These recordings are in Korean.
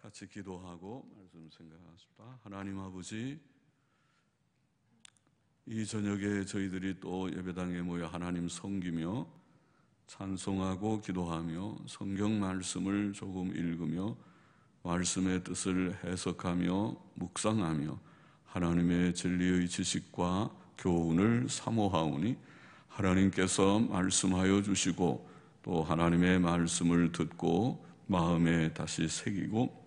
같이 기도하고 말씀 생각하십시다. 하나님 아버지, 이 저녁에 저희들이 또 예배당에 모여 하나님 섬기며 찬송하고 기도하며 성경 말씀을 조금 읽으며 말씀의 뜻을 해석하며 묵상하며 하나님의 진리의 지식과 교훈을 사모하오니 하나님께서 말씀하여 주시고 또 하나님의 말씀을 듣고 마음에 다시 새기고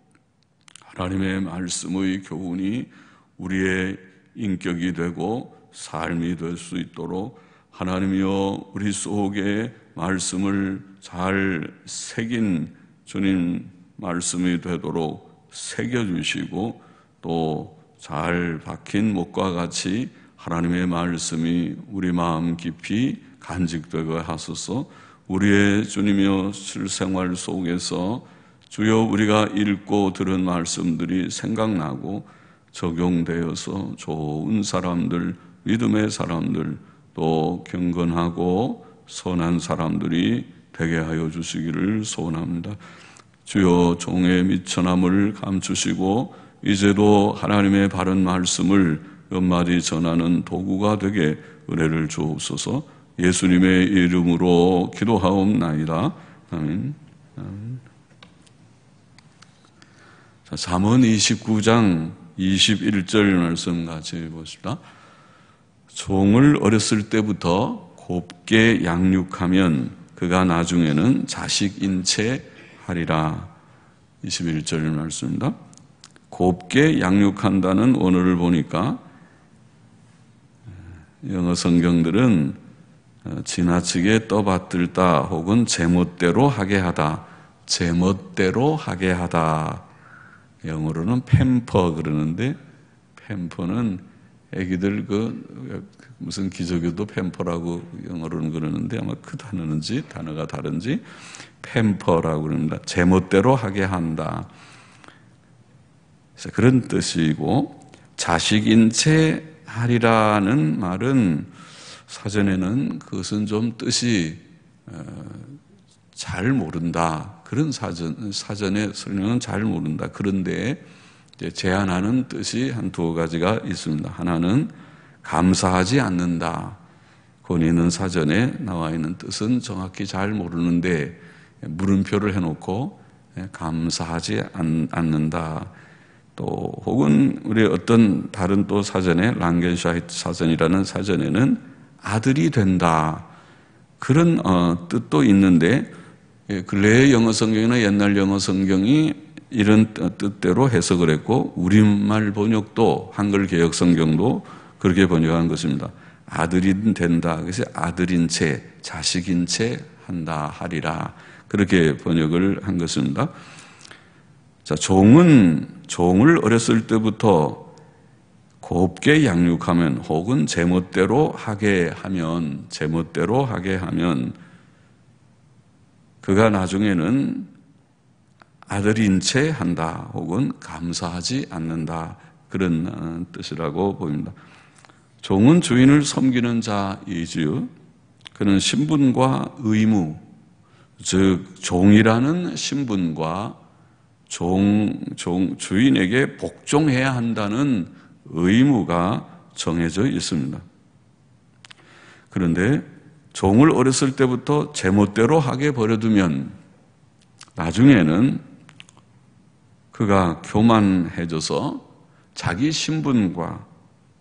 하나님의 말씀의 교훈이 우리의 인격이 되고 삶이 될 수 있도록 하나님이여 우리 속에 말씀을 잘 새긴 주님 말씀이 되도록 새겨주시고 또 잘 박힌 목과 같이 하나님의 말씀이 우리 마음 깊이 간직되게 하소서. 우리의 주님이여 실생활 속에서 주여 우리가 읽고 들은 말씀들이 생각나고 적용되어서 좋은 사람들, 믿음의 사람들, 또 경건하고 선한 사람들이 되게 하여 주시기를 소원합니다. 주여 종의 미천함을 감추시고 이제도 하나님의 바른 말씀을 몇마디 전하는 도구가 되게 은혜를 주옵소서. 예수님의 이름으로 기도하옵나이다. 아멘. 아멘. 자, 잠언 29장 21절 말씀 같이 보십시다. 종을 어렸을 때부터 곱게 양육하면 그가 나중에는 자식인 채 하리라. 21절 말씀입니다. 곱게 양육한다는 원어를 보니까 영어 성경들은 지나치게 떠받들다 혹은 제멋대로 하게 하다, 제멋대로 하게 하다. 영어로는 팸퍼 그러는데, 팸퍼는 애기들 무슨 기저귀도 팸퍼라고 영어로는 그러는데 아마 그 단어가 다른지 팸퍼라고 그럽니다. 제멋대로 하게 한다. 그래서 그런 뜻이고, 자식인 채 하리라는 말은 사전에는 그것은 좀 뜻이 잘 모른다. 그런 사전의 설명은 잘 모른다. 그런데 이제 제안하는 뜻이 한두 가지가 있습니다. 하나는 감사하지 않는다. 거기 있는 사전에 나와 있는 뜻은 정확히 잘 모르는데 물음표를 해놓고 감사하지 않는다. 또 혹은 우리 어떤 다른 또 사전에 랑겐샤이트 사전이라는 사전에는 아들이 된다. 그런 뜻도 있는데 근래의 영어 성경이나 옛날 영어 성경이 이런 뜻대로 해석을 했고 우리말 번역도 한글 개역 성경도 그렇게 번역한 것입니다. 아들이 된다. 그래서 아들인 채, 자식인 채 한다 하리라. 그렇게 번역을 한 것입니다. 자, 종을 어렸을 때부터 곱게 양육하면 혹은 제멋대로 하게 하면 그가 나중에는 아들인 채 한다 혹은 감사하지 않는다. 그런 뜻이라고 보입니다. 종은 주인을 섬기는 자이지요. 그는 신분과 의무, 즉 종이라는 신분과 주인에게 복종해야 한다는 의무가 정해져 있습니다. 그런데 종을 어렸을 때부터 제멋대로 하게 버려두면 나중에는 그가 교만해져서 자기 신분과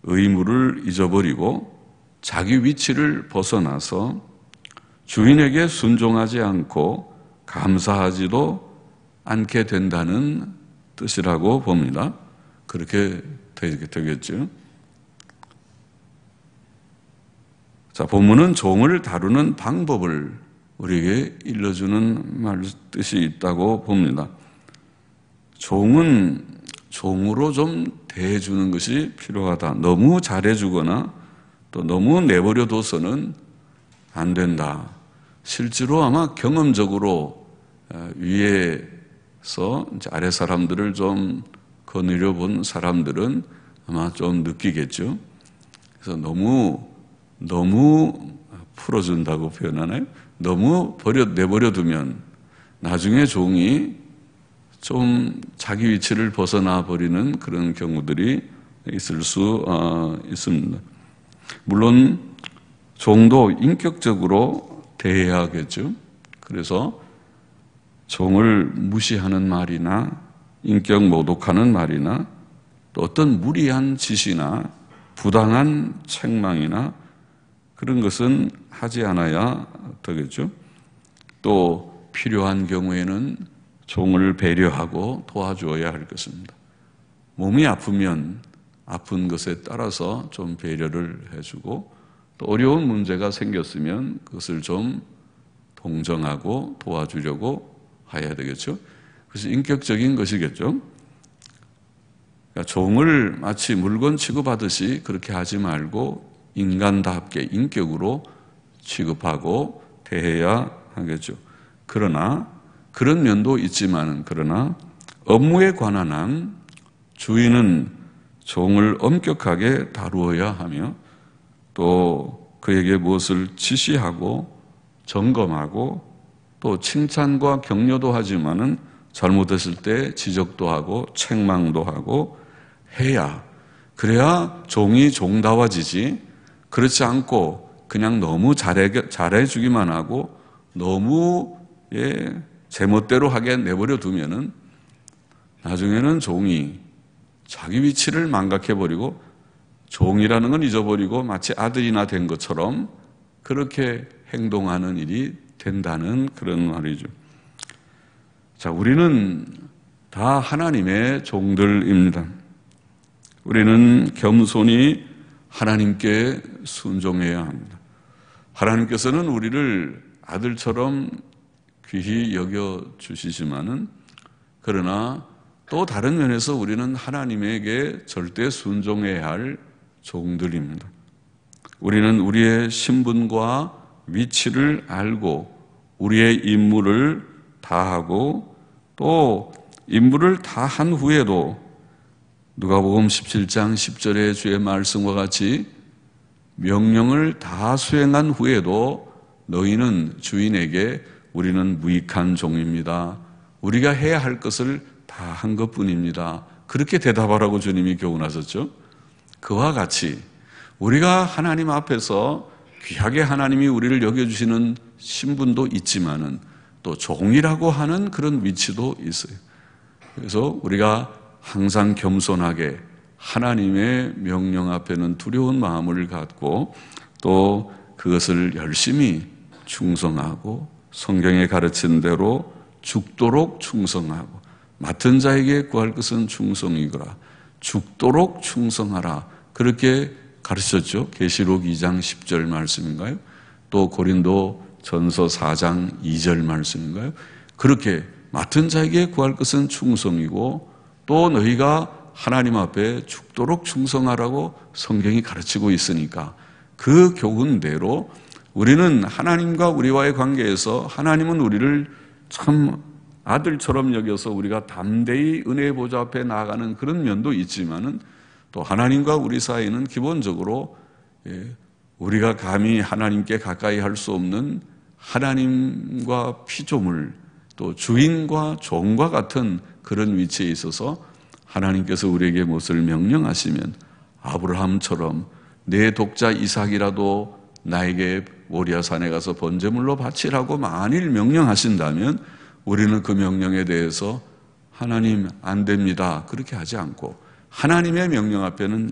의무를 잊어버리고 자기 위치를 벗어나서 주인에게 순종하지 않고 감사하지도 않게 된다는 뜻이라고 봅니다. 그렇게 되겠죠. 자, 본문은 종을 다루는 방법을 우리에게 일러주는 뜻이 있다고 봅니다. 종은 종으로 좀 대해주는 것이 필요하다. 너무 잘해주거나 또 너무 내버려둬서는 안 된다. 실제로 아마 경험적으로 위에서 아래 사람들을 좀 거느려 본 사람들은 아마 좀 느끼겠죠. 그래서 너무 풀어준다고 표현하나요? 너무 내버려두면 나중에 종이 좀 자기 위치를 벗어나 버리는 그런 경우들이 있을 수 있습니다. 물론 종도 인격적으로 대해야겠죠. 그래서 종을 무시하는 말이나 인격 모독하는 말이나 또 어떤 무리한 지시나 부당한 책망이나 그런 것은 하지 않아야 되겠죠. 또 필요한 경우에는 종을 배려하고 도와주어야 할 것입니다. 몸이 아프면 아픈 것에 따라서 좀 배려를 해주고 또 어려운 문제가 생겼으면 그것을 좀 동정하고 도와주려고 해야 되겠죠. 그래서 인격적인 것이겠죠. 그러니까 종을 마치 물건 취급하듯이 그렇게 하지 말고 인간답게 인격으로 취급하고 대해야 하겠죠. 그러나 그런 면도 있지만 그러나 업무에 관한 한 주인은 종을 엄격하게 다루어야 하며 또 그에게 무엇을 지시하고 점검하고 또 칭찬과 격려도 하지만은 잘못했을 때 지적도 하고 책망도 하고 해야 그래야 종이 종다워지지. 그렇지 않고 그냥 너무 잘해주기만 하고 너무 제멋대로 하게 내버려 두면은 나중에는 종이 자기 위치를 망각해버리고 종이라는 건 잊어버리고 마치 아들이나 된 것처럼 그렇게 행동하는 일이 된다는 그런 말이죠. 자, 우리는 다 하나님의 종들입니다. 우리는 겸손히 하나님께 순종해야 합니다. 하나님께서는 우리를 아들처럼 귀히 여겨주시지만은 그러나 또 다른 면에서 우리는 하나님에게 절대 순종해야 할 종들입니다. 우리는 우리의 신분과 위치를 알고 우리의 임무를 다하고 또 임무를 다한 후에도 누가복음 17장 10절의 주의 말씀과 같이 명령을 다 수행한 후에도 너희는 주인에게 우리는 무익한 종입니다. 우리가 해야 할 것을 다 한 것뿐입니다. 그렇게 대답하라고 주님이 교훈하셨죠. 그와 같이 우리가 하나님 앞에서 귀하게 하나님이 우리를 여겨주시는 신분도 있지만은 또 종이라고 하는 그런 위치도 있어요. 그래서 우리가 항상 겸손하게 하나님의 명령 앞에는 두려운 마음을 갖고 또 그것을 열심히 충성하고 성경에 가르친 대로 죽도록 충성하고 맡은 자에게 구할 것은 충성이거라. 죽도록 충성하라. 그렇게 가르쳤죠. 계시록 2장 10절 말씀인가요? 또 고린도 전서 4장 2절 말씀인가요? 그렇게 맡은 자에게 구할 것은 충성이고 또 너희가 하나님 앞에 죽도록 충성하라고 성경이 가르치고 있으니까 그 교훈대로 우리는 하나님과 우리와의 관계에서 하나님은 우리를 참 아들처럼 여겨서 우리가 담대히 은혜의 보좌 앞에 나아가는 그런 면도 있지만은 또 하나님과 우리 사이는 기본적으로 우리가 감히 하나님께 가까이 할 수 없는 하나님과 피조물 또 주인과 종과 같은 그런 위치에 있어서 하나님께서 우리에게 무엇을 명령하시면 아브라함처럼 내 독자 이삭이라도 나에게 모리아 산에 가서 번제물로 바치라고 만일 명령하신다면 우리는 그 명령에 대해서 하나님 안 됩니다. 그렇게 하지 않고 하나님의 명령 앞에는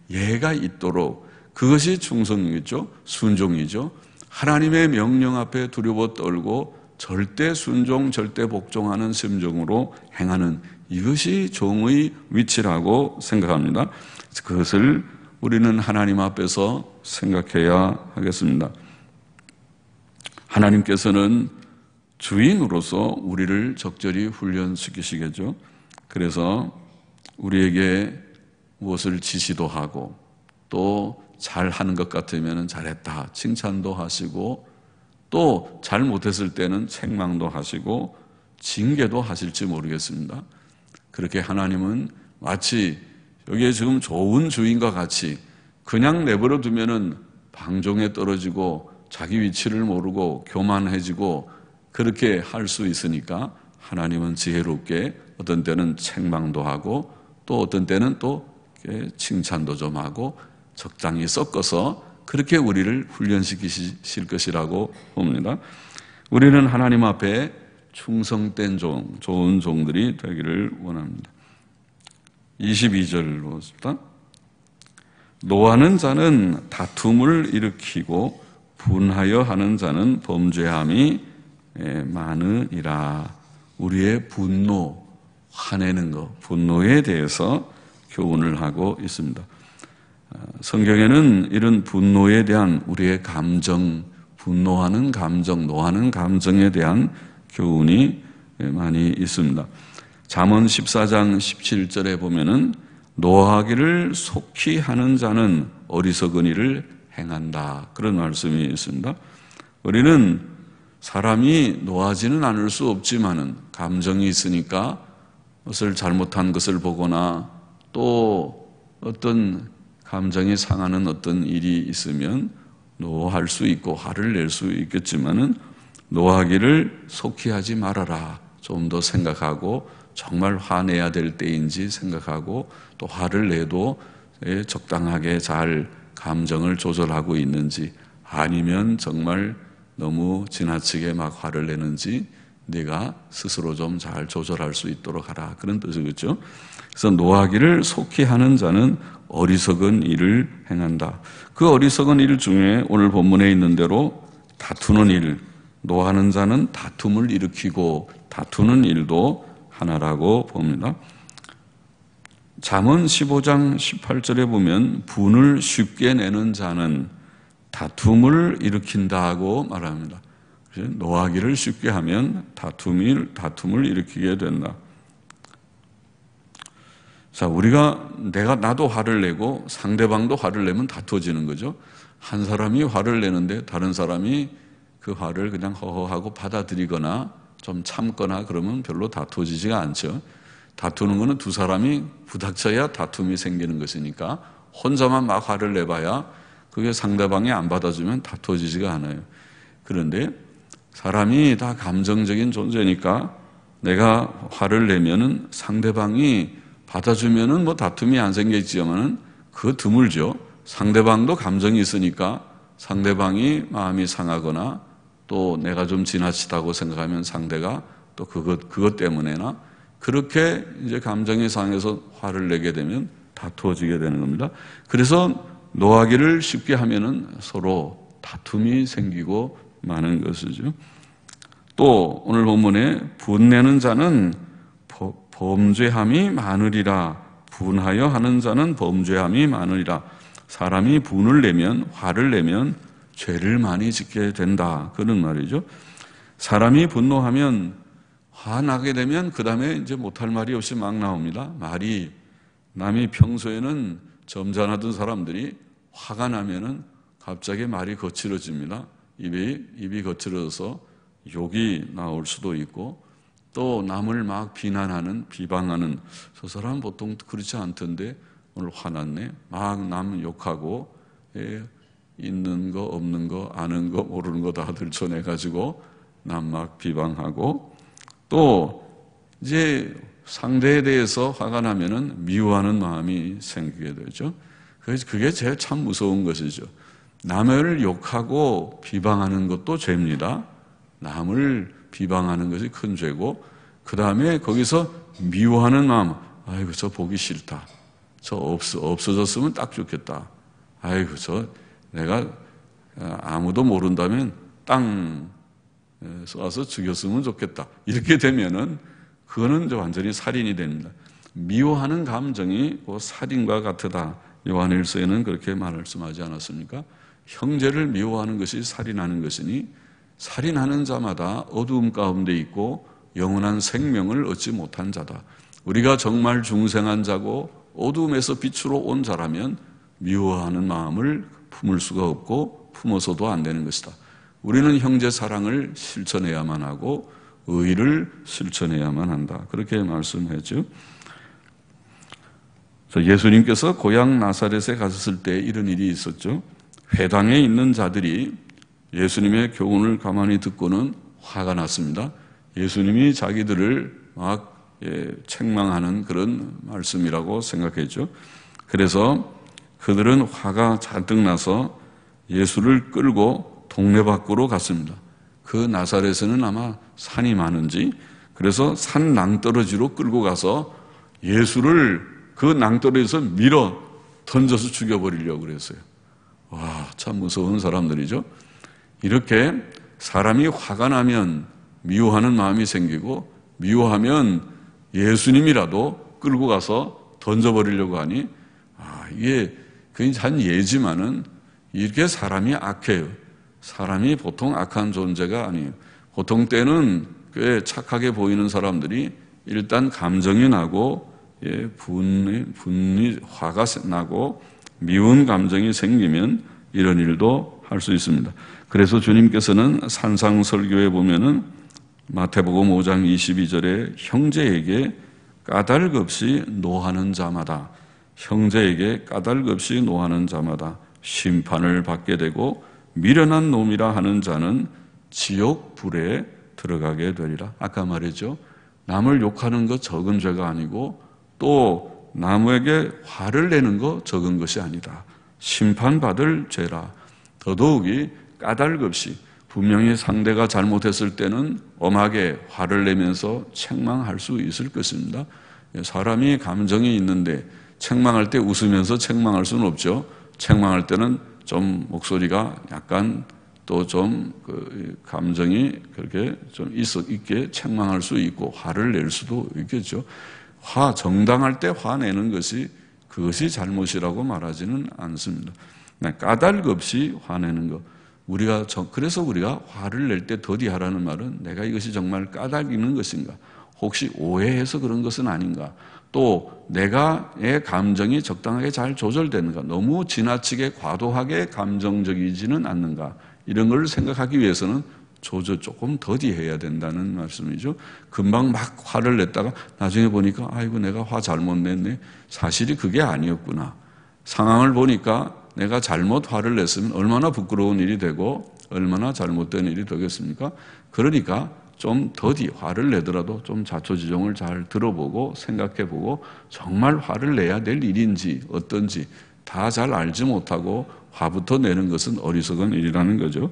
예가 있도록 그것이 충성이죠. 순종이죠. 하나님의 명령 앞에 두려워 떨고 절대 순종, 절대 복종하는 심정으로 행하는 이것이 종의 위치라고 생각합니다. 그것을 우리는 하나님 앞에서 생각해야 하겠습니다. 하나님께서는 주인으로서 우리를 적절히 훈련시키시겠죠. 그래서 우리에게 무엇을 지시도 하고 또 잘하는 것 같으면 잘했다 칭찬도 하시고 또 잘못했을 때는 책망도 하시고 징계도 하실지 모르겠습니다. 그렇게 하나님은 마치 여기에 지금 좋은 주인과 같이 그냥 내버려 두면은 방종에 떨어지고 자기 위치를 모르고 교만해지고 그렇게 할 수 있으니까 하나님은 지혜롭게 어떤 때는 책망도 하고 또 어떤 때는 또 칭찬도 좀 하고 적당히 섞어서 그렇게 우리를 훈련시키실 것이라고 봅니다. 우리는 하나님 앞에 충성된 종, 좋은 종들이 되기를 원합니다. 22절로 봅시다. 노하는 자는 다툼을 일으키고 분하여 하는 자는 범죄함이 많으니라. 우리의 분노, 화내는 것, 분노에 대해서 교훈을 하고 있습니다. 성경에는 이런 분노에 대한 우리의 감정, 분노하는 감정, 노하는 감정에 대한 교훈이 많이 있습니다. 잠언 14장 17절에 보면은 노하기를 속히 하는 자는 어리석은 일을 행한다. 그런 말씀이 있습니다. 우리는 사람이 노하지는 않을 수 없지만은 감정이 있으니까 것을 잘못한 것을 보거나 또 어떤 감정이 상하는 어떤 일이 있으면 노할 수 있고 화를 낼 수 있겠지만은 노하기를 속히 하지 말아라. 좀 더 생각하고 정말 화내야 될 때인지 생각하고 또 화를 내도 적당하게 잘 감정을 조절하고 있는지 아니면 정말 너무 지나치게 막 화를 내는지 네가 스스로 좀 잘 조절할 수 있도록 하라. 그런 뜻이겠죠. 그래서 노하기를 속히 하는 자는 어리석은 일을 행한다. 그 어리석은 일 중에 오늘 본문에 있는 대로 다투는 일, 노하는 자는 다툼을 일으키고 다투는 일도 하나라고 봅니다. 잠언 15장 18절에 보면 분을 쉽게 내는 자는 다툼을 일으킨다고 말합니다. 노하기를 쉽게 하면 다툼을 일으키게 된다. 자, 나도 화를 내고 상대방도 화를 내면 다투어지는 거죠. 한 사람이 화를 내는데 다른 사람이 그 화를 그냥 허허하고 받아들이거나 좀 참거나 그러면 별로 다투어지지가 않죠. 다투는 거는 두 사람이 부닥쳐야 다툼이 생기는 것이니까 혼자만 막 화를 내봐야 그게 상대방이 안 받아주면 다투어지지가 않아요. 그런데 사람이 다 감정적인 존재니까 내가 화를 내면은 상대방이 받아주면은 뭐 다툼이 안 생기지만은 그거 드물죠. 상대방도 감정이 있으니까 상대방이 마음이 상하거나 또 내가 좀 지나치다고 생각하면 상대가 또 그것 때문에나 그렇게 이제 감정이 상해서 화를 내게 되면 다투어지게 되는 겁니다. 그래서 노하기를 쉽게 하면은 서로 다툼이 생기고 많은 것이죠. 또 오늘 본문에 분내는 자는 범죄함이 많으리라. 분하여 하는 자는 범죄함이 많으리라. 사람이 분을 내면 화를 내면 죄를 많이 짓게 된다. 그런 말이죠. 사람이 분노하면 화나게 되면 그 다음에 이제 못할 말이 없이 막 나옵니다. 남이 평소에는 점잖았던 사람들이 화가 나면은 갑자기 말이 거칠어집니다. 입이 거칠어져서 욕이 나올 수도 있고 또 남을 막 비방하는 저 사람 보통 그렇지 않던데 오늘 화났네. 막 남 욕하고 있는 거 없는 거 아는 거 모르는 거 다 들춰내가지고 남 막 비방하고 또 이제 상대에 대해서 화가 나면은 미워하는 마음이 생기게 되죠. 그게 제일 참 무서운 것이죠. 남을 욕하고 비방하는 것도 죄입니다. 남을 비방하는 것이 큰 죄고 그 다음에 거기서 미워하는 마음, 아이고 저 보기 싫다. 저 없어졌으면 딱 좋겠다. 아이고 내가 아무도 모른다면 땅 쏴서 죽였으면 좋겠다. 이렇게 되면은 그거는 이제 완전히 살인이 됩니다. 미워하는 감정이 살인과 같으다. 요한일서에는 그렇게 말씀하지 않았습니까? 형제를 미워하는 것이 살인하는 것이니 살인하는 자마다 어두움 가운데 있고 영원한 생명을 얻지 못한 자다. 우리가 정말 중생한 자고 어두움에서 빛으로 온 자라면 미워하는 마음을 품을 수가 없고 품어서도 안 되는 것이다. 우리는 형제 사랑을 실천해야만 하고 의를 실천해야만 한다. 그렇게 말씀했죠. 예수님께서 고향 나사렛에 가셨을 때 이런 일이 있었죠. 회당에 있는 자들이 예수님의 교훈을 가만히 듣고는 화가 났습니다. 예수님이 자기들을 막 책망하는 그런 말씀이라고 생각했죠. 그래서 그들은 화가 잔뜩 나서 예수를 끌고 동네 밖으로 갔습니다. 그 나사렛에는 아마 산이 많은지 그래서 산 낭떠러지로 끌고 가서 예수를 그 낭떠러지에서 밀어 던져서 죽여버리려고 그랬어요. 와, 참 무서운 사람들이죠. 이렇게 사람이 화가 나면 미워하는 마음이 생기고 미워하면 예수님이라도 끌고 가서 던져버리려고 하니 이게 그게 한 예지만은 이렇게 사람이 악해요. 사람이 보통 악한 존재가 아니에요. 보통 때는 꽤 착하게 보이는 사람들이 일단 감정이 나고 분이 화가 나고 미운 감정이 생기면 이런 일도 할 수 있습니다. 그래서 주님께서는 산상설교에 보면은 마태복음 5장 22절에 형제에게 까닭 없이 노하는 자마다 형제에게 까닭 없이 노하는 자마다 심판을 받게 되고 미련한 놈이라 하는 자는 지옥 불에 들어가게 되리라. 아까 말했죠. 남을 욕하는 것 적은 죄가 아니고 또 남에게 화를 내는 것 적은 것이 아니다. 심판받을 죄라. 더더욱이 까닭 없이 분명히 상대가 잘못했을 때는 엄하게 화를 내면서 책망할 수 있을 것입니다. 사람이 감정이 있는데 책망할 때 웃으면서 책망할 수는 없죠. 책망할 때는 좀 목소리가 약간 또 좀 감정이 그렇게 좀 있게 책망할 수 있고 화를 낼 수도 있겠죠. 정당할 때 화내는 것이 그것이 잘못이라고 말하지는 않습니다. 까닭 없이 화내는 것. 그래서 우리가 화를 낼 때 더디하라는 말은 내가 이것이 정말 까닭 있는 것인가? 혹시 오해해서 그런 것은 아닌가? 또 내가의 감정이 적당하게 잘 조절되는가? 너무 지나치게 과도하게 감정적이지는 않는가? 이런 걸 생각하기 위해서는 조금 더디해야 된다는 말씀이죠. 금방 막 화를 냈다가 나중에 보니까 아이고 내가 화 잘못 냈네. 사실이 그게 아니었구나. 상황을 보니까 내가 잘못 화를 냈으면 얼마나 부끄러운 일이 되고 얼마나 잘못된 일이 되겠습니까? 그러니까 좀 더디 화를 내더라도 좀 자초지종을 잘 들어보고 생각해보고 정말 화를 내야 될 일인지 어떤지 다 잘 알지 못하고 화부터 내는 것은 어리석은 일이라는 거죠.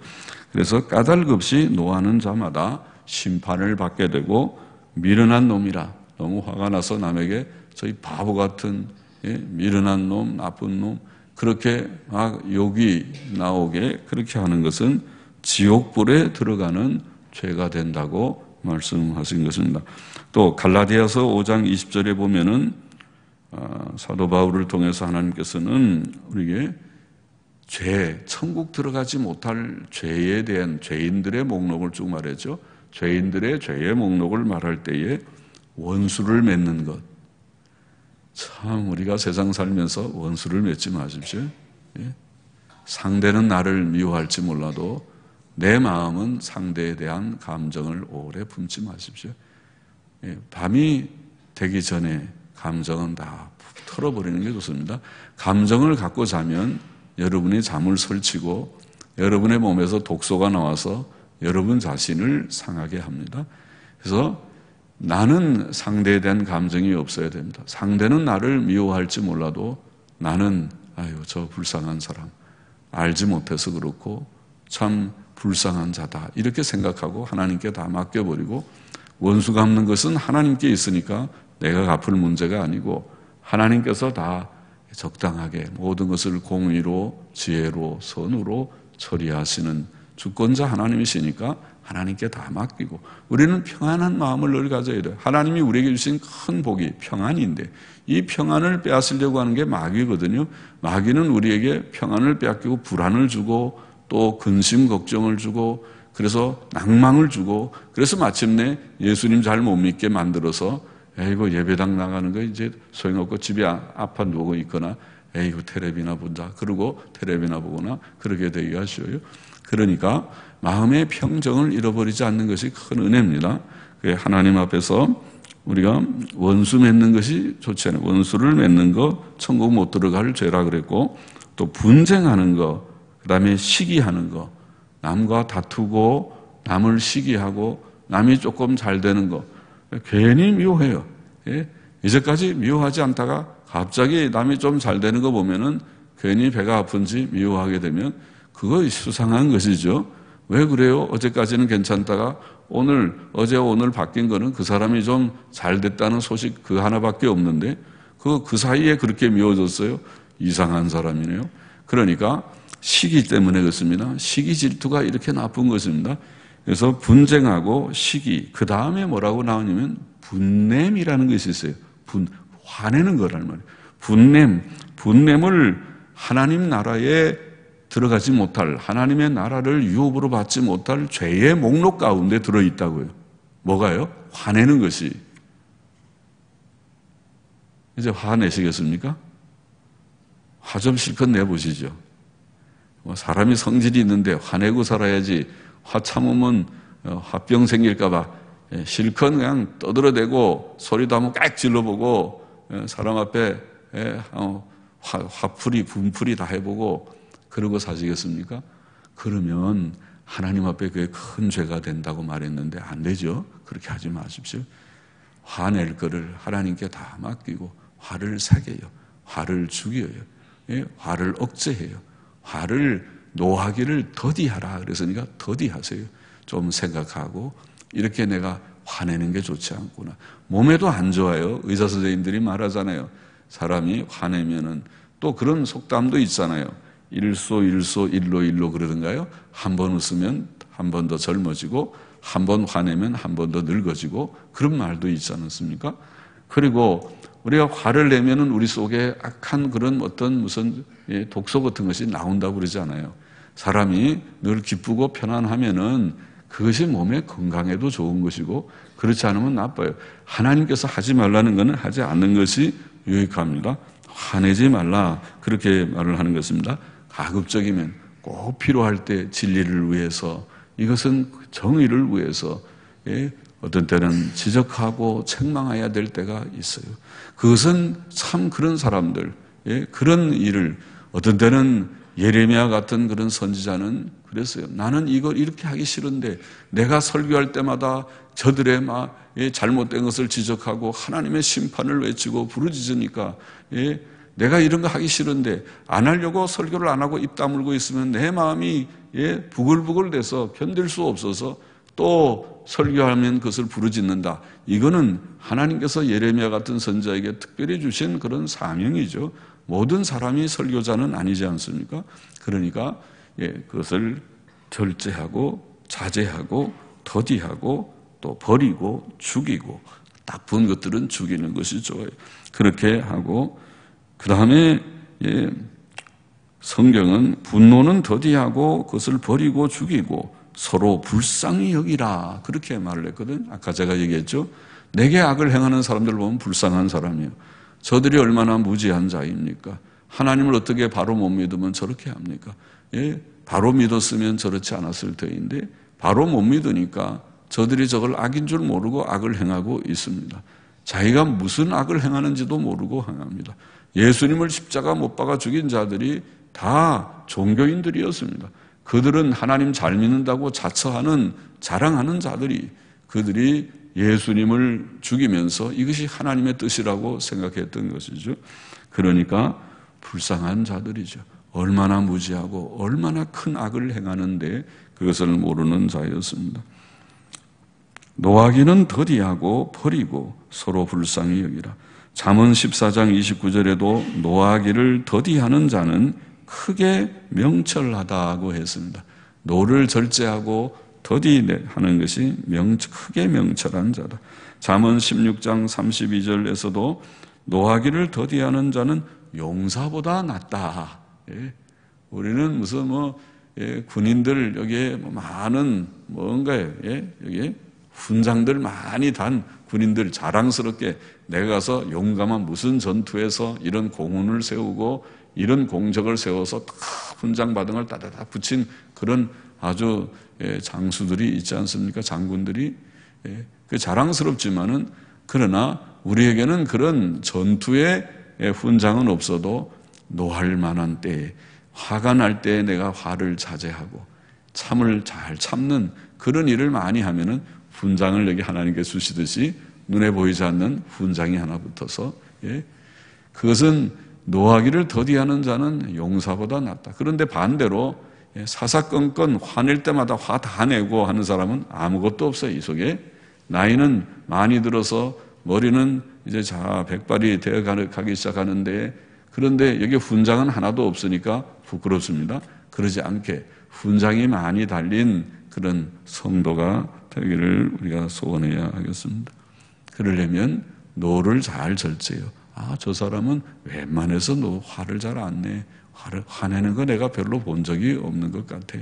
그래서 까닭 없이 노하는 자마다 심판을 받게 되고 미련한 놈이라 너무 화가 나서 남에게 저희 바보 같은 미련한 놈, 나쁜 놈 그렇게 막 욕이 나오게 그렇게 하는 것은 지옥불에 들어가는 죄가 된다고 말씀하신 것입니다. 또 갈라디아서 5장 20절에 보면은 사도 바울을 통해서 하나님께서는 우리에게 천국 들어가지 못할 죄에 대한 죄인들의 목록을 쭉 말했죠. 죄인들의 죄의 목록을 말할 때에 원수를 맺는 것. 참 우리가 세상 살면서 원수를 맺지 마십시오. 상대는 나를 미워할지 몰라도 내 마음은 상대에 대한 감정을 오래 품지 마십시오. 밤이 되기 전에 감정은 다 털어버리는 게 좋습니다. 감정을 갖고 자면 여러분이 잠을 설치고 여러분의 몸에서 독소가 나와서 여러분 자신을 상하게 합니다. 그래서 나는 상대에 대한 감정이 없어야 됩니다. 상대는 나를 미워할지 몰라도 나는 저 불쌍한 사람 알지 못해서 그렇고 참 불쌍한 자다 이렇게 생각하고 하나님께 다 맡겨버리고 원수 갚는 것은 하나님께 있으니까 내가 갚을 문제가 아니고 하나님께서 다 적당하게 모든 것을 공의로 지혜로 선으로 처리하시는 주권자 하나님이시니까 하나님께 다 맡기고 우리는 평안한 마음을 늘 가져야 돼요. 하나님이 우리에게 주신 큰 복이 평안인데 이 평안을 빼앗으려고 하는 게 마귀거든요. 마귀는 우리에게 평안을 빼앗기고 불안을 주고 또 근심 걱정을 주고 그래서 낭망을 주고 그래서 마침내 예수님 잘 못 믿게 만들어서 에이고 예배당 나가는 거 이제 소용없고 집에 아파 누워 있거나 에이고 텔레비나 본다 그러고 텔레비나 보거나 그러게 되게 하셔요. 그러니까 마음의 평정을 잃어버리지 않는 것이 큰 은혜입니다. 하나님 앞에서 우리가 원수 맺는 것이 좋지 않아요. 원수를 맺는 거 천국 못 들어갈 죄라 그랬고 또 분쟁하는 거 그다음에 시기하는 거 남과 다투고 남을 시기하고 남이 조금 잘 되는 거 괜히 미워해요. 이제까지 미워하지 않다가 갑자기 남이 좀 잘 되는 거 보면은 괜히 배가 아픈지 미워하게 되면 그거 수상한 것이죠. 왜 그래요? 어제까지는 괜찮다가 어제와 오늘 바뀐 거는 그 사람이 좀 잘 됐다는 소식 그 하나밖에 없는데 그 사이에 그렇게 미워졌어요? 이상한 사람이네요. 그러니까 시기 때문에 그렇습니다. 시기 질투가 이렇게 나쁜 것입니다. 그래서 분쟁하고 시기, 그 다음에 뭐라고 나오냐면 분냄이라는 것이 있어요. 화내는 거란 말이에요. 분냄을 하나님 나라에 들어가지 못할, 하나님의 나라를 유업으로 받지 못할 죄의 목록 가운데 들어있다고요. 뭐가요? 화내는 것이. 이제 화내시겠습니까? 화 좀 실컷 내보시죠. 사람이 성질이 있는데 화내고 살아야지. 화 참으면 화병 생길까봐 실컷 그냥 떠들어대고 소리도 한번 깍 질러보고 사람 앞에 화풀이 분풀이 다 해보고 그러고 사시겠습니까? 그러면 하나님 앞에 그게 큰 죄가 된다고 말했는데 안 되죠. 그렇게 하지 마십시오. 화낼 거를 하나님께 다 맡기고 화를 사겨요. 화를 죽여요. 화를 억제해요. 화를 노하기를 더디하라 그랬으니까 더디하세요. 좀 생각하고 이렇게 내가 화내는 게 좋지 않구나. 몸에도 안 좋아요. 의사 선생님들이 말하잖아요. 사람이 화내면은 또 그런 속담도 있잖아요. 일소 일로 그러던가요? 한 번 웃으면 한 번 더 젊어지고 한 번 화내면 한 번 더 늙어지고 그런 말도 있지 않습니까? 그리고 우리가 화를 내면은 우리 속에 악한 그런 어떤 무슨 독소 같은 것이 나온다고 그러지 않아요. 사람이 늘 기쁘고 편안하면은 그것이 몸의 건강에도 좋은 것이고 그렇지 않으면 나빠요. 하나님께서 하지 말라는 것은 하지 않는 것이 유익합니다. 화내지 말라 그렇게 말을 하는 것입니다. 가급적이면 꼭 필요할 때 진리를 위해서 이것은 정의를 위해서 어떤 때는 지적하고 책망해야 될 때가 있어요. 그것은 참 그런 사람들 그런 일을 어떤 때는 예레미야 같은 그런 선지자는 그랬어요. 나는 이걸 이렇게 하기 싫은데 내가 설교할 때마다 저들의 잘못된 것을 지적하고 하나님의 심판을 외치고 부르짖으니까 내가 이런 거 하기 싫은데 안 하려고 설교를 안 하고 입 다물고 있으면 내 마음이 부글부글 돼서 견딜 수 없어서 또 설교하면 그것을 부르짖는다. 이거는 하나님께서 예레미야 같은 선지자에게 특별히 주신 그런 사명이죠. 모든 사람이 설교자는 아니지 않습니까? 그러니까 그것을 절제하고 자제하고 더디하고 또 버리고 죽이고 나쁜 것들은 죽이는 것이 좋아요. 그렇게 하고 그 다음에 성경은 분노는 더디하고 그것을 버리고 죽이고 서로 불쌍히 여기라 그렇게 말을 했거든. 아까 제가 얘기했죠. 내게 악을 행하는 사람들 보면 불쌍한 사람이에요. 저들이 얼마나 무지한 자입니까? 하나님을 어떻게 바로 못 믿으면 저렇게 합니까? 바로 믿었으면 저렇지 않았을 터인데 바로 못 믿으니까 저들이 저걸 악인 줄 모르고 악을 행하고 있습니다. 자기가 무슨 악을 행하는지도 모르고 행합니다. 예수님을 십자가 못 박아 죽인 자들이 다 종교인들이었습니다. 그들은 하나님 잘 믿는다고 자랑하는 자들이 그들이 예수님을 죽이면서 이것이 하나님의 뜻이라고 생각했던 것이죠. 그러니까 불쌍한 자들이죠. 얼마나 무지하고 얼마나 큰 악을 행하는데 그것을 모르는 자였습니다. 노하기는 더디하고 버리고 서로 불쌍히 여기라. 잠언 14장 29절에도 노하기를 더디하는 자는 크게 명철하다고 했습니다. 노를 절제하고 더디하는 것이 크게 명철한 자다. 잠언 16장 32절에서도 노하기를 더디하는 자는 용사보다 낫다. 우리는 무슨 군인들 여기에 많은 뭔가요? 여기 훈장들 많이 단 군인들 자랑스럽게 내가 가서 용감한 무슨 전투에서 이런 공훈을 세우고 이런 공적을 세워서 다 훈장 받은 걸 따다닥 붙인 그런 아주 장수들이 있지 않습니까? 장군들이. 그 자랑스럽지만은 그러나 우리에게는 그런 전투의 훈장은 없어도 노할 만한 때에 화가 날 때에 내가 화를 자제하고 참을 잘 참는 그런 일을 많이 하면은 훈장을 여기 하나님께 주시듯이 눈에 보이지 않는 훈장이 하나 붙어서 그것은 노하기를 더디하는 자는 용사보다 낫다. 그런데 반대로 사사건건 화낼 때마다 화 다 내고 하는 사람은 아무것도 없어요. 이 속에 나이는 많이 들어서 머리는 이제 백발이 되어 가기 시작하는데, 그런데 여기 훈장은 하나도 없으니까 부끄럽습니다. 그러지 않게 훈장이 많이 달린 그런 성도가 되기를 우리가 소원해야 하겠습니다. 그러려면 노를 잘 절제해요. 저 사람은 웬만해서 화를 잘 안 내. 화내는 거 내가 별로 본 적이 없는 것 같아.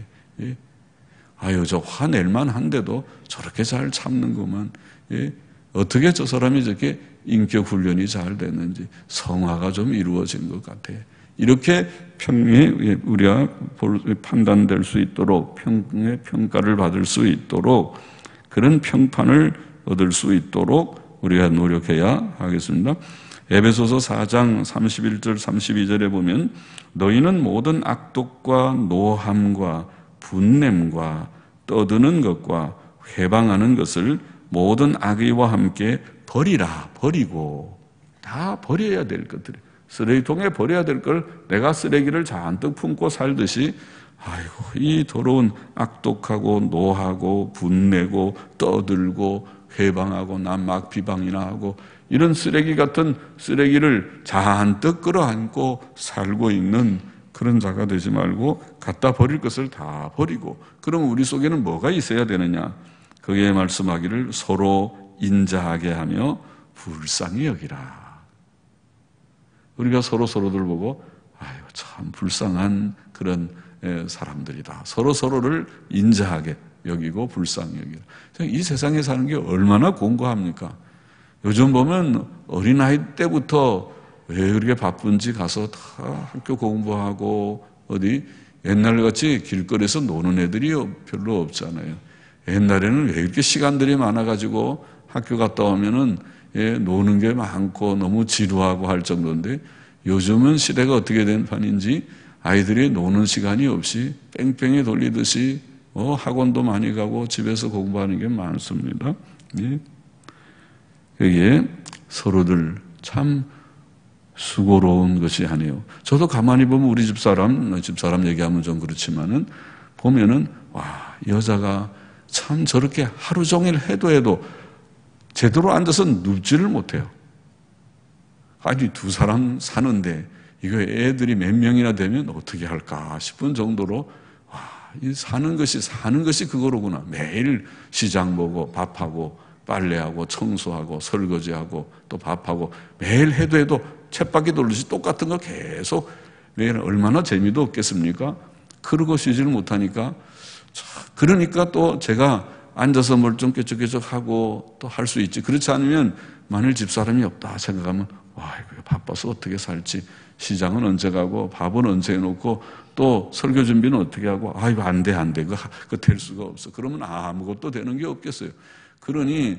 저 화낼만 한데도 저렇게 잘 참는구만. 어떻게 저 사람이 저렇게 인격 훈련이 잘 됐는지, 성화가 좀 이루어진 것 같아. 이렇게 우리가 판단될 수 있도록, 평가를 받을 수 있도록, 그런 평판을 얻을 수 있도록 우리가 노력해야 하겠습니다. 에베소서 4장 31절 32절에 보면 너희는 모든 악독과 노함과 분냄과 떠드는 것과 회방하는 것을 모든 악의와 함께 버리라. 버리고 다 버려야 될 것들이, 쓰레기통에 버려야 될 걸 내가 쓰레기를 잔뜩 품고 살듯이, 이 더러운 악독하고 노하고 분내고 떠들고 회방하고 남 막 비방이나 하고 이런 쓰레기 같은 쓰레기를 잔뜩 끌어안고 살고 있는 그런 자가 되지 말고 갖다 버릴 것을 다 버리고, 그럼 우리 속에는 뭐가 있어야 되느냐? 거기에 말씀하기를 서로 인자하게 하며 불쌍히 여기라. 우리가 서로를 보고 참 불쌍한 그런 사람들이다. 서로를 인자하게 여기고 불쌍히 여기라. 이 세상에 사는 게 얼마나 공고합니까? 요즘 보면 어린아이 때부터 왜 그렇게 바쁜지 가서 다 학교 공부하고 어디 옛날같이 길거리에서 노는 애들이 별로 없잖아요. 옛날에는 왜 이렇게 시간들이 많아가지고 학교 갔다 오면은 노는 게 많고 너무 지루하고 할 정도인데, 요즘은 시대가 어떻게 된 판인지 아이들이 노는 시간이 없이 뺑뺑이 돌리듯이 학원도 많이 가고 집에서 공부하는 게 많습니다. 여기에 서로들 참 수고로운 것이 아니에요. 저도 가만히 보면 우리 집사람 얘기하면 좀 그렇지만은 보면은 여자가 참 저렇게 하루 종일 해도 제대로 앉아서 눕지를 못해요. 아니 두 사람 사는데 이거 애들이 몇 명이나 되면 어떻게 할까 싶은 정도로 이 사는 것이 그거로구나. 매일 시장 보고 밥하고 빨래하고 청소하고 설거지하고 또 밥하고 매일 해도 쳇바퀴 돌듯이 똑같은 거 계속 매일 얼마나 재미도 없겠습니까? 그러고 쉬지를 못하니까, 그러니까 또 제가 앉아서 뭘 좀 꾀적꾀적하고 또 할 수 있지. 그렇지 않으면 만일 집사람이 없다 생각하면 이거 바빠서 어떻게 살지, 시장은 언제 가고 밥은 언제 해놓고 또 설교 준비는 어떻게 하고, 이거 안 돼 그거 될 수가 없어. 그러면 아무것도 되는 게 없겠어요. 그러니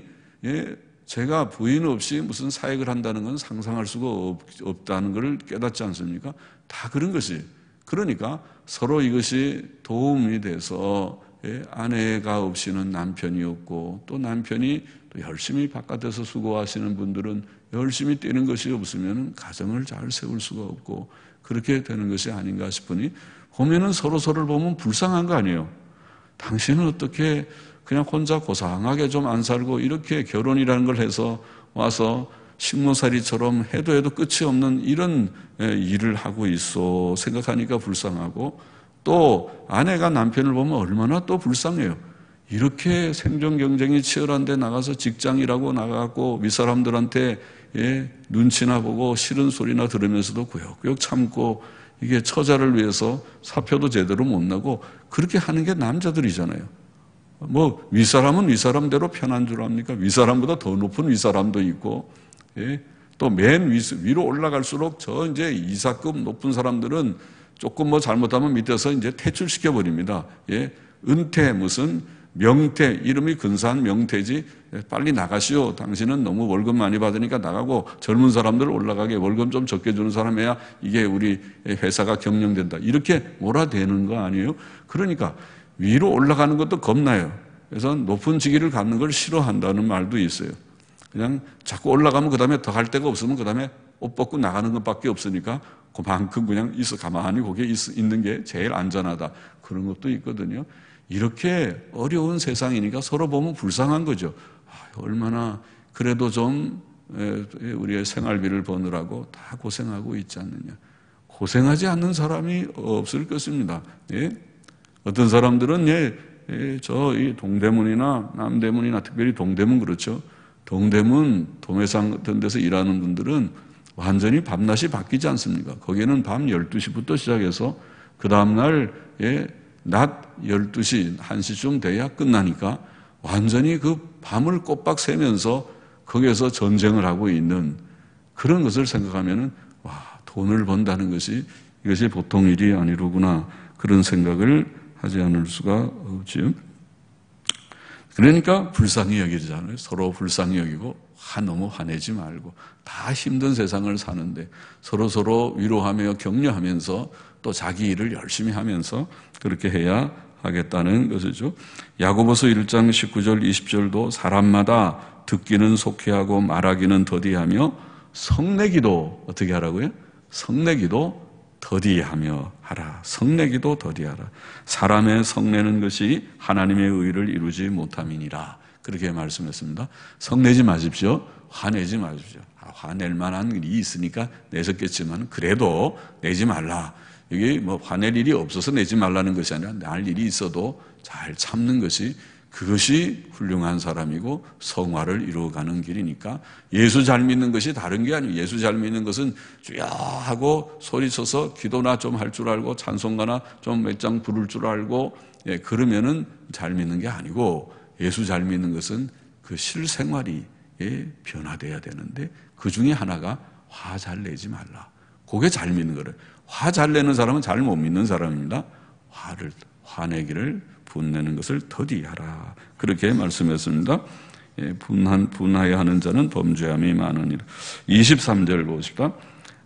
제가 부인 없이 무슨 사역을 한다는 건 상상할 수가 없다는 걸 깨닫지 않습니까? 다 그런 것이. 그러니까 서로 이것이 도움이 돼서 아내가 없이는 남편이 없고, 또 남편이 또 열심히 바깥에서 수고하시는 분들은 열심히 뛰는 것이 없으면 가정을 잘 세울 수가 없고, 그렇게 되는 것이 아닌가 싶으니, 보면은 서로를 보면 불쌍한 거 아니에요. 당신은 어떻게 그냥 혼자 고상하게 좀 안 살고 이렇게 결혼이라는 걸 해서 와서 식모살이처럼 해도 끝이 없는 이런 일을 하고 있어 생각하니까 불쌍하고, 또 아내가 남편을 보면 얼마나 또 불쌍해요. 이렇게 생존 경쟁이 치열한 데 나가서 직장이라고 나가고 윗사람들한테 눈치나 보고 싫은 소리나 들으면서도 구역구역 참고, 이게 처자를 위해서 사표도 제대로 못 내고 그렇게 하는 게 남자들이잖아요. 윗사람은 윗사람대로 편한 줄 압니까? 윗사람보다 더 높은 윗사람도 있고, 또 맨 위로 올라갈수록 이제 이사급 높은 사람들은 조금 잘못하면 밑에서 이제 퇴출시켜 버립니다. 은퇴 무슨 명퇴, 이름이 근사한 명퇴지, 빨리 나가시오. 당신은 너무 월급 많이 받으니까 나가고 젊은 사람들 올라가게 월급 좀 적게 주는 사람이야 이게 우리 회사가 경영된다. 이렇게 몰아대는 거 아니에요? 그러니까 위로 올라가는 것도 겁나요. 그래서 높은 직위를 갖는 걸 싫어한다는 말도 있어요. 그냥 자꾸 올라가면 그 다음에 더 갈 데가 없으면 그 다음에 옷 벗고 나가는 것밖에 없으니까 그만큼 그냥 가만히 거기에 있는 게 제일 안전하다. 그런 것도 있거든요. 이렇게 어려운 세상이니까 서로 보면 불쌍한 거죠. 얼마나 그래도 좀 우리의 생활비를 버느라고 다 고생하고 있지 않느냐. 고생하지 않는 사람이 없을 것입니다. 예? 어떤 사람들은 이 동대문이나 남대문이나 특별히 동대문 그렇죠. 동대문, 도매상 같은 데서 일하는 분들은 완전히 밤낮이 바뀌지 않습니까? 거기는 밤 12시부터 시작해서 그 다음날 낮 12시, 1시쯤 돼야 끝나니까 완전히 그 밤을 꼬박 새면서 거기에서 전쟁을 하고 있는 그런 것을 생각하면은 돈을 번다는 것이 이것이 보통 일이 아니로구나 그런 생각을 하지 않을 수가 없지요. 그러니까 불쌍히 여기잖아요. 서로 불쌍히 여기고 너무 화내지 말고 다 힘든 세상을 사는데 서로 위로하며 격려하면서 또 자기 일을 열심히 하면서 그렇게 해야 하겠다는 것이죠. 야고보서 1장 19절 20절도 사람마다 듣기는 속히하고 말하기는 더디하며 성내기도 어떻게 하라고요? 성내기도 더디하며 하라. 성내기도 더디하라. 사람의 성내는 것이 하나님의 의를 이루지 못함이니라. 그렇게 말씀했습니다. 성내지 마십시오. 화내지 마십시오. 화낼 만한 일이 있으니까 내셨겠지만 그래도 내지 말라. 이게 화낼 일이 없어서 내지 말라는 것이 아니라 날 일이 있어도 잘 참는 것이 그것이 훌륭한 사람이고 성화를 이루어가는 길이니까 예수 잘 믿는 것이 다른 게 아니에요. 예수 잘 믿는 것은 주야 하고 소리쳐서 기도나 좀 할 줄 알고 찬송가나 좀 몇 장 부를 줄 알고 그러면은 잘 믿는 게 아니고 예수 잘 믿는 것은 그 실생활이 변화돼야 되는데 그 중에 하나가 화 잘 내지 말라. 그게 잘 믿는 거래요. 화 잘 내는 사람은 잘 못 믿는 사람입니다. 화내기를 분내는 것을 더디하라. 그렇게 말씀했습니다. 분하여 하는 자는 범죄함이 많으니라. 23절 보십시다.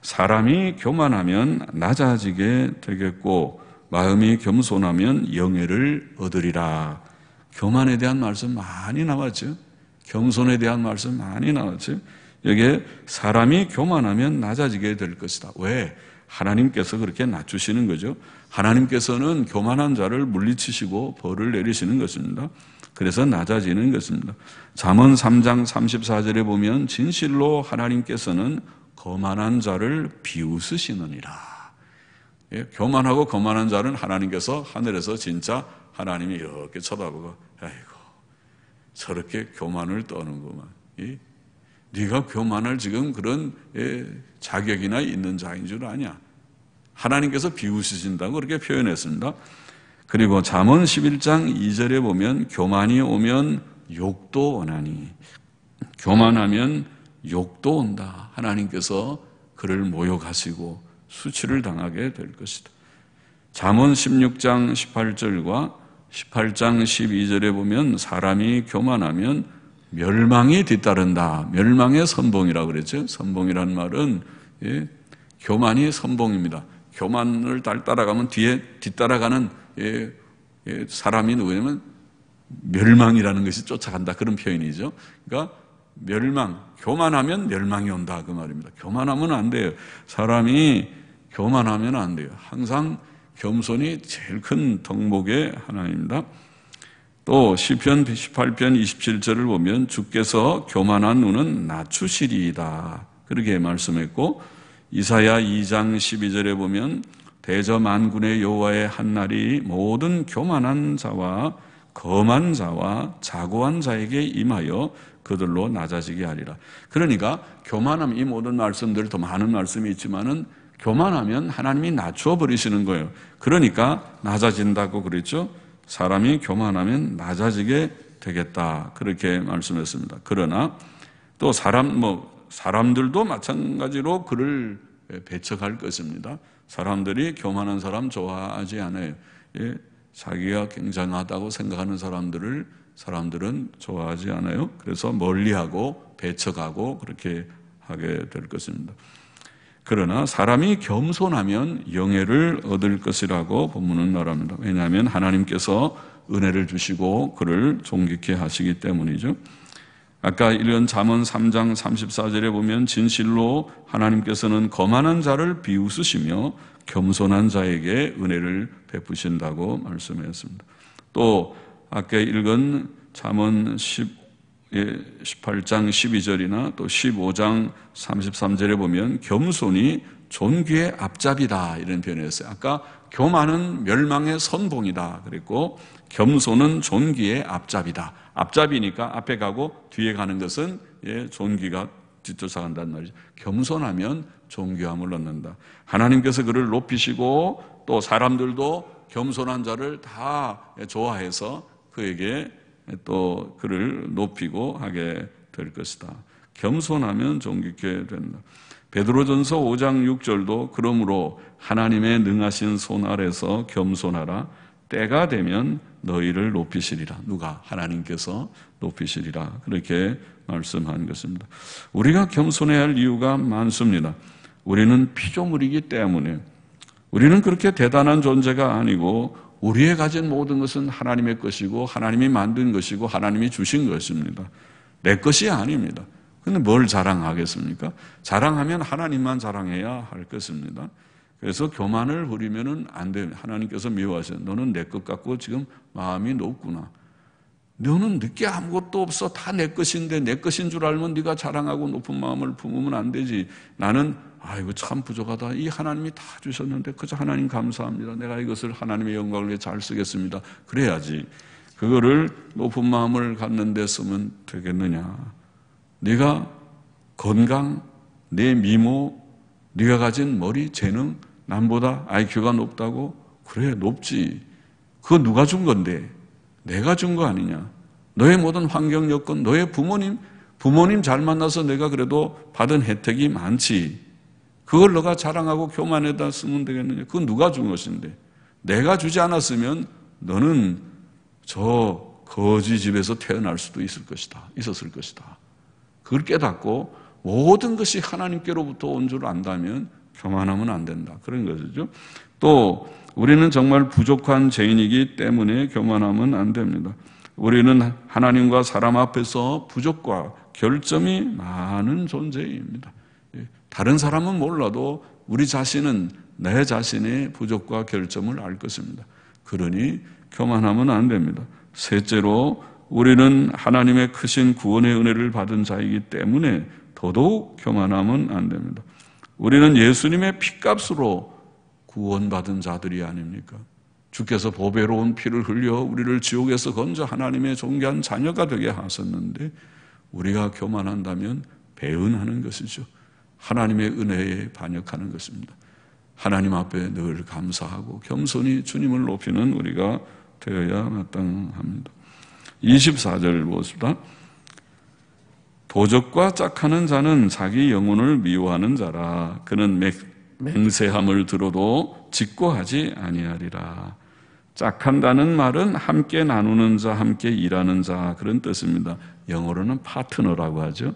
사람이 교만하면 낮아지게 되겠고 마음이 겸손하면 영예를 얻으리라. 교만에 대한 말씀 많이 나왔죠. 겸손에 대한 말씀 많이 나왔죠. 여기에 사람이 교만하면 낮아지게 될 것이다. 왜? 하나님께서 그렇게 낮추시는 거죠. 하나님께서는 교만한 자를 물리치시고 벌을 내리시는 것입니다. 그래서 낮아지는 것입니다. 잠언 3장 34절에 보면 진실로 하나님께서는 거만한 자를 비웃으시느니라. 교만하고 거만한 자는 하나님께서 하늘에서 진짜 하나님이 이렇게 쳐다보고 아이고 저렇게 교만을 떠는구만. 네가 교만할 지금 그런 자격이나 있는 자인 줄 아냐. 하나님께서 비웃으신다고 그렇게 표현했습니다. 그리고 잠언 11장 2절에 보면 교만이 오면 욕도 오나니 교만하면 욕도 온다. 하나님께서 그를 모욕하시고 수치를 당하게 될 것이다. 잠언 16장 18절과 18장 12절에 보면 사람이 교만하면 멸망이 뒤따른다. 멸망의 선봉이라고 그랬죠. 선봉이라는 말은 교만이 선봉입니다. 교만을 따라가면 뒤따라가는 사람이 누구냐면 멸망이라는 것이 쫓아간다. 그런 표현이죠. 그러니까 교만하면 멸망이 온다. 그 말입니다. 교만하면 안 돼요. 사람이 교만하면 안 돼요. 항상 겸손이 제일 큰 덕목의 하나입니다. 또 시편 18편 27절을 보면 주께서 교만한 눈은 낮추시리이다. 그렇게 말씀했고 이사야 2장 12절에 보면 대저만군의 여호와의 한날이 모든 교만한 자와 거만 자와 자고한 자에게 임하여 그들로 낮아지게 하리라. 그러니까 교만함, 이 모든 말씀들 더 많은 말씀이 있지만은 교만하면 하나님이 낮추어 버리시는 거예요. 그러니까 낮아진다고 그랬죠. 사람이 교만하면 낮아지게 되겠다. 그렇게 말씀했습니다. 그러나 또 사람들도 마찬가지로 그를 배척할 것입니다. 사람들이 교만한 사람 좋아하지 않아요. 자기가 굉장하다고 생각하는 사람들은 좋아하지 않아요. 그래서 멀리하고 배척하고 그렇게 하게 될 것입니다. 그러나 사람이 겸손하면 영예를 얻을 것이라고 본문은 말합니다. 왜냐하면 하나님께서 은혜를 주시고 그를 존귀케 하시기 때문이죠. 아까 읽은 잠언 3장 34절에 보면 진실로 하나님께서는 거만한 자를 비웃으시며 겸손한 자에게 은혜를 베푸신다고 말씀했습니다. 또 아까 읽은 잠언 18장 12절이나 또 15장 33절에 보면 겸손이 존귀의 앞잡이다 이런 표현을 했어요. 아까 교만은 멸망의 선봉이다 그랬고 겸손은 존귀의 앞잡이다. 앞잡이니까 앞에 가고 뒤에 가는 것은 존귀가 뒤쫓아간다는 말이죠. 겸손하면 존귀함을 얻는다. 하나님께서 그를 높이시고 또 사람들도 겸손한 자를 다 좋아해서 그에게 또 그를 높이고 하게 될 것이다. 겸손하면 존귀케 된다. 베드로전서 5장 6절도 그러므로 하나님의 능하신 손 아래서 겸손하라. 때가 되면 너희를 높이시리라. 누가? 하나님께서 높이시리라. 그렇게 말씀한 것입니다. 우리가 겸손해야 할 이유가 많습니다. 우리는 피조물이기 때문에 우리는 그렇게 대단한 존재가 아니고 우리의 가진 모든 것은 하나님의 것이고 하나님이 만든 것이고 하나님이 주신 것입니다. 내 것이 아닙니다. 근데 뭘 자랑하겠습니까? 자랑하면 하나님만 자랑해야 할 것입니다. 그래서 교만을 부리면은 안 돼요. 하나님께서 미워하셔요. 너는 내 것 같고 지금 마음이 높구나. 너는 내게 아무것도 없어. 다 내 것인데 내 것인 줄 알면 네가 자랑하고 높은 마음을 품으면 안 되지. 나는 아이고 참 부족하다. 이 하나님이 다 주셨는데 그저 하나님 감사합니다. 내가 이것을 하나님의 영광을 위해 잘 쓰겠습니다. 그래야지. 그거를 높은 마음을 갖는 데 쓰면 되겠느냐. 네가 건강, 내 미모, 네가 가진 머리, 재능, 남보다 IQ가 높다고? 그래, 높지. 그거 누가 준 건데? 내가 준 거 아니냐. 너의 모든 환경 여건, 너의 부모님 잘 만나서 내가 그래도 받은 혜택이 많지. 그걸 너가 자랑하고 교만에다 쓰면 되겠느냐. 그건 누가 준 것인데. 내가 주지 않았으면 너는 저 거지 집에서 태어날 수도 있었을 것이다. 그걸 깨닫고 모든 것이 하나님께로부터 온 줄 안다면 교만하면 안 된다. 그런 것이죠. 또 우리는 정말 부족한 죄인이기 때문에 교만하면 안 됩니다. 우리는 하나님과 사람 앞에서 부족과 결점이 많은 존재입니다. 다른 사람은 몰라도 우리 자신은 내 자신의 부족과 결점을 알 것입니다. 그러니 교만하면 안 됩니다. 셋째로 우리는 하나님의 크신 구원의 은혜를 받은 자이기 때문에 더더욱 교만하면 안 됩니다. 우리는 예수님의 피값으로 구원받은 자들이 아닙니까? 주께서 보배로운 피를 흘려 우리를 지옥에서 건져 하나님의 존귀한 자녀가 되게 하셨는데 우리가 교만한다면 배은하는 것이죠. 하나님의 은혜에 반역하는 것입니다. 하나님 앞에 늘 감사하고 겸손히 주님을 높이는 우리가 되어야 마땅합니다. 24절 보십시다. 도적과 짝하는 자는 자기 영혼을 미워하는 자라. 그는 맹세함을 들어도 직고하지 아니하리라. 짝한다는 말은 함께 나누는 자, 함께 일하는 자 그런 뜻입니다. 영어로는 파트너라고 하죠.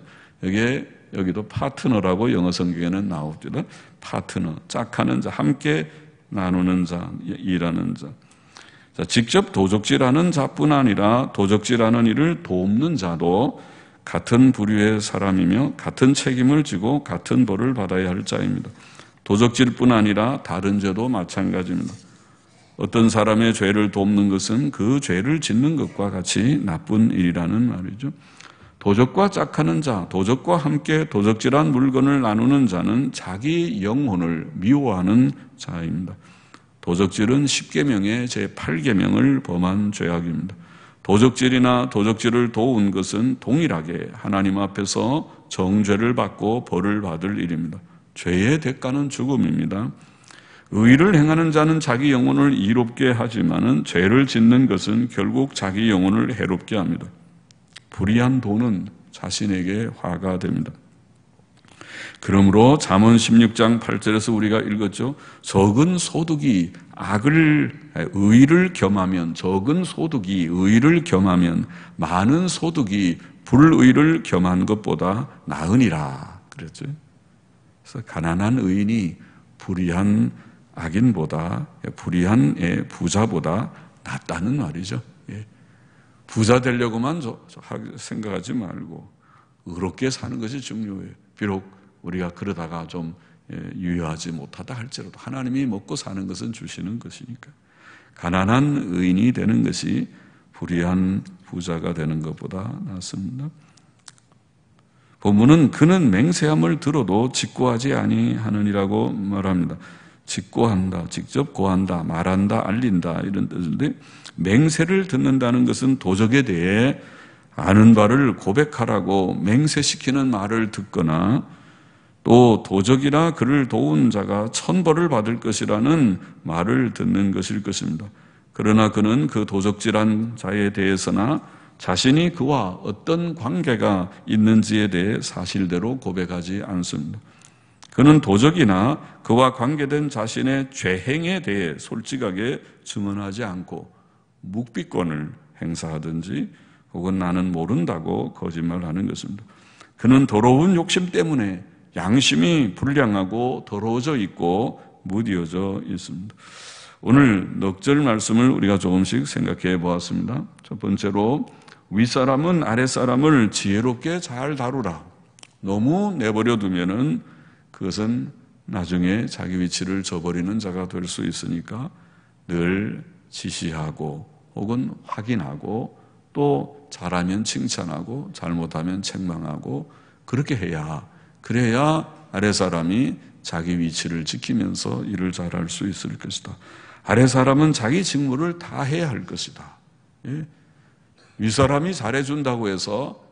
여기도 파트너라고 영어 성경에는 나옵니다. 파트너, 짝하는 자, 함께 나누는 자, 일하는 자. 자, 직접 도적질하는 자뿐 아니라 도적질하는 일을 돕는 자도 같은 부류의 사람이며 같은 책임을 지고 같은 벌을 받아야 할 자입니다. 도적질뿐 아니라 다른 죄도 마찬가지입니다. 어떤 사람의 죄를 돕는 것은 그 죄를 짓는 것과 같이 나쁜 일이라는 말이죠. 도적과 짝하는 자, 도적과 함께 도적질한 물건을 나누는 자는 자기 영혼을 미워하는 자입니다. 도적질은 10계명의 제8계명을 범한 죄악입니다. 도적질이나 도적질을 도운 것은 동일하게 하나님 앞에서 정죄를 받고 벌을 받을 일입니다. 죄의 대가는 죽음입니다. 의를 행하는 자는 자기 영혼을 이롭게 하지만은 죄를 짓는 것은 결국 자기 영혼을 해롭게 합니다. 불의한 돈은 자신에게 화가 됩니다. 그러므로 잠언 16장 8절에서 우리가 읽었죠. 적은 소득이 의를 겸하면, 적은 소득이 의를 겸하면 많은 소득이 불의를 겸한 것보다 나으니라 그랬죠. 그래서 가난한 의인이 불의한 악인보다, 불의한 부자보다 낫다는 말이죠. 부자 되려고만 생각하지 말고 의롭게 사는 것이 중요해요. 비록 우리가 그러다가 좀 유효하지 못하다 할지라도 하나님이 먹고 사는 것은 주시는 것이니까. 가난한 의인이 되는 것이 불의한 부자가 되는 것보다 낫습니다. 본문은 그는 맹세함을 들어도 직고하지 아니하느니라고 말합니다. 직고한다, 직접 고한다, 말한다, 알린다 이런 뜻인데, 맹세를 듣는다는 것은 도적에 대해 아는 바를 고백하라고 맹세시키는 말을 듣거나, 또 도적이나 그를 도운 자가 천벌을 받을 것이라는 말을 듣는 것일 것입니다. 그러나 그는 그 도적질한 자에 대해서나 자신이 그와 어떤 관계가 있는지에 대해 사실대로 고백하지 않습니다. 그는 도적이나 그와 관계된 자신의 죄행에 대해 솔직하게 증언하지 않고 묵비권을 행사하든지 혹은 나는 모른다고 거짓말하는 것입니다. 그는 더러운 욕심 때문에 양심이 불량하고 더러워져 있고 무디어져 있습니다. 오늘 넉 절 말씀을 우리가 조금씩 생각해 보았습니다. 첫 번째로, 윗사람은 아랫사람을 지혜롭게 잘 다루라. 너무 내버려 두면은 그것은 나중에 자기 위치를 저버리는 자가 될 수 있으니까 늘 지시하고 혹은 확인하고, 또 잘하면 칭찬하고 잘못하면 책망하고, 그렇게 그래야 아랫사람이 자기 위치를 지키면서 일을 잘할 수 있을 것이다. 아랫사람은 자기 직무를 다 해야 할 것이다. 윗사람이 잘해준다고 해서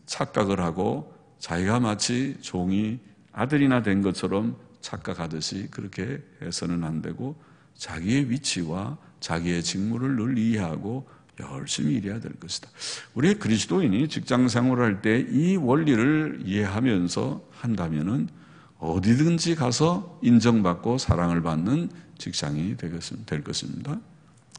착각을 하고 자기가 마치 종이 아들이나 된 것처럼 착각하듯이 그렇게 해서는 안 되고, 자기의 위치와 자기의 직무를 늘 이해하고 열심히 일해야 될 것이다. 우리 그리스도인이 직장 생활할 때 이 원리를 이해하면서 한다면은 어디든지 가서 인정받고 사랑을 받는 직장이 될 것입니다.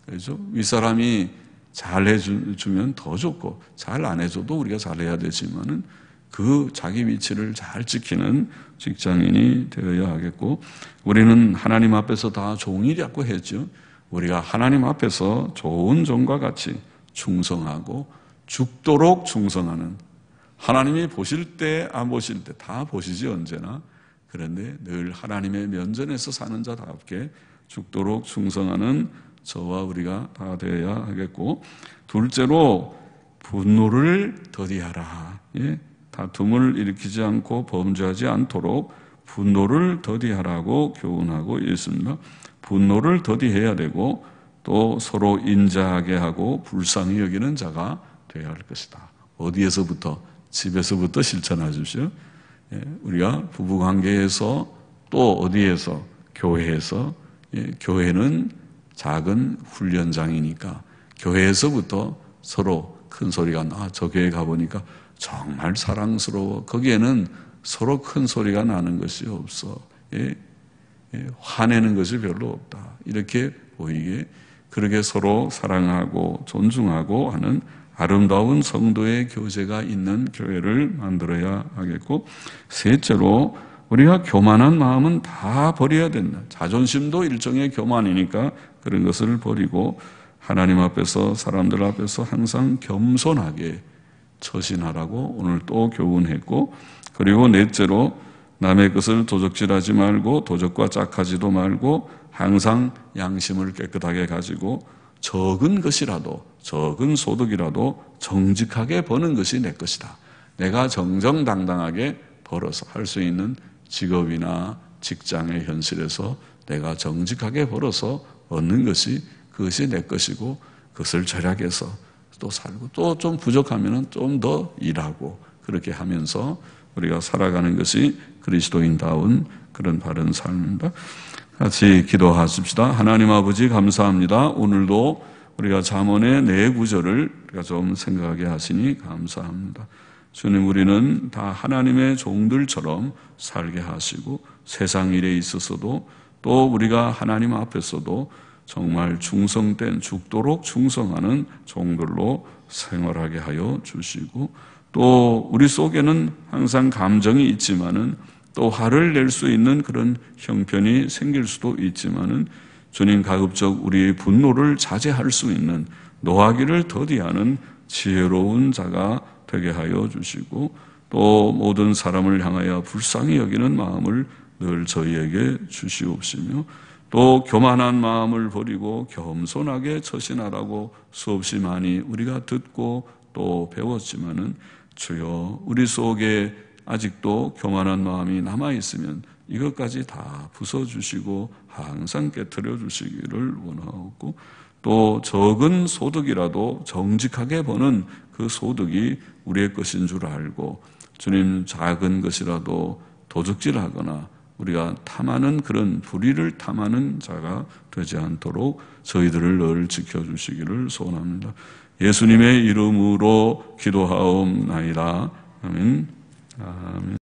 그렇죠? 윗사람이 잘 해주면 더 좋고, 잘 안 해줘도 우리가 잘해야 되지만은 그 자기 위치를 잘 지키는 직장인이 되어야 하겠고, 우리는 하나님 앞에서 다 종이라고 했죠. 우리가 하나님 앞에서 좋은 종과 같이 충성하고 죽도록 충성하는, 하나님이 보실 때 안 보실 때 다 보시지 언제나. 그런데 늘 하나님의 면전에서 사는 자답게 죽도록 충성하는 저와 우리가 다 되어야 하겠고, 둘째로 분노를 더디하라. 다툼을 일으키지 않고 범죄하지 않도록 분노를 더디하라고 교훈하고 있습니다. 분노를 더디해야 되고, 또 서로 인자하게 하고 불쌍히 여기는 자가 되어야 할 것이다. 어디에서부터? 집에서부터 실천하십시오. 우리가 부부관계에서, 또 어디에서? 교회에서. 교회는 작은 훈련장이니까 교회에서부터 서로 큰 소리가 나. 저 교회 가보니까 정말 사랑스러워. 거기에는 서로 큰 소리가 나는 것이 없어. 화내는 것이 별로 없다. 이렇게 보이게, 그렇게 서로 사랑하고 존중하고 하는 아름다운 성도의 교제가 있는 교회를 만들어야 하겠고, 셋째로 우리가 교만한 마음은 다 버려야 된다. 자존심도 일종의 교만이니까 그런 것을 버리고 하나님 앞에서, 사람들 앞에서 항상 겸손하게 처신하라고 오늘 또 교훈했고, 그리고 넷째로 남의 것을 도적질하지 말고 도적과 짝하지도 말고 항상 양심을 깨끗하게 가지고 적은 것이라도, 적은 소득이라도 정직하게 버는 것이 내 것이다. 내가 정정당당하게 벌어서 할 수 있는 직업이나 직장의 현실에서 내가 정직하게 벌어서 얻는 것이, 그것이 내 것이고, 그것을 절약해서 또 살고, 또 좀 부족하면 좀 더 일하고, 그렇게 하면서 우리가 살아가는 것이 그리스도인다운 그런 바른 삶입니다. 같이 기도하십시다. 하나님 아버지 감사합니다. 오늘도 우리가 잠언의 4구절을 우리가 좀 생각하게 하시니 감사합니다. 주님, 우리는 다 하나님의 종들처럼 살게 하시고, 세상 일에 있어서도, 또 우리가 하나님 앞에서도 정말 충성된, 죽도록 충성하는 종들로 생활하게 하여 주시고, 또 우리 속에는 항상 감정이 있지만은, 또 화를 낼 수 있는 그런 형편이 생길 수도 있지만은, 주님 가급적 우리의 분노를 자제할 수 있는 노하기를 더디하는 지혜로운 자가 되게 하여 주시고, 또 모든 사람을 향하여 불쌍히 여기는 마음을 늘 저희에게 주시옵시며, 또 교만한 마음을 버리고 겸손하게 처신하라고 수없이 많이 우리가 듣고 또 배웠지만은, 주여 우리 속에 아직도 교만한 마음이 남아있으면 이것까지 다 부숴주시고 항상 깨트려 주시기를 원하옵고, 또 적은 소득이라도 정직하게 버는 그 소득이 우리의 것인 줄 알고, 주님, 작은 것이라도 도적질하거나 우리가 탐하는 그런 불의를 탐하는 자가 되지 않도록 저희들을 늘 지켜주시기를 소원합니다. 예수님의 이름으로 기도하옵나이다. 아멘. 아멘.